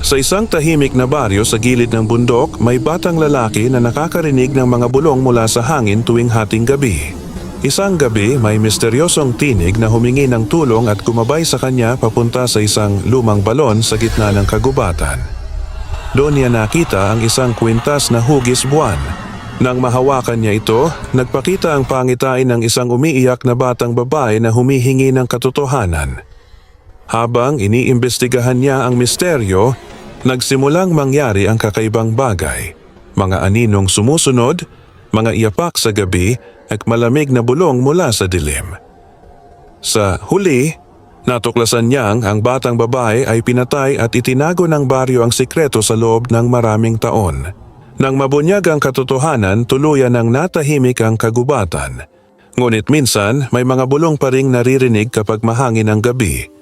Sa isang tahimik na baryo sa gilid ng bundok, may batang lalaki na nakakarinig ng mga bulong mula sa hangin tuwing hating gabi. Isang gabi, may misteryosong tinig na humingi ng tulong at kumabay sa kanya papunta sa isang lumang balon sa gitna ng kagubatan. Doon niya nakita ang isang kwintas na hugis buwan. Nang mahawakan niya ito, nagpakita ang pangitain ng isang umiiyak na batang babae na humihingi ng katotohanan. Habang iniimbestigahan niya ang misteryo, nagsimulang mangyari ang kakaibang bagay. Mga aninong sumusunod, mga iyapak sa gabi, at malamig na bulong mula sa dilim. Sa huli, natuklasan niyang ang batang babae ay pinatay at itinago ng baryo ang sikreto sa loob ng maraming taon. Nang mabunyag ang katotohanan, tuluyan ng natahimik ang kagubatan. Ngunit minsan, may mga bulong pa ring naririnig kapag mahangin ang gabi.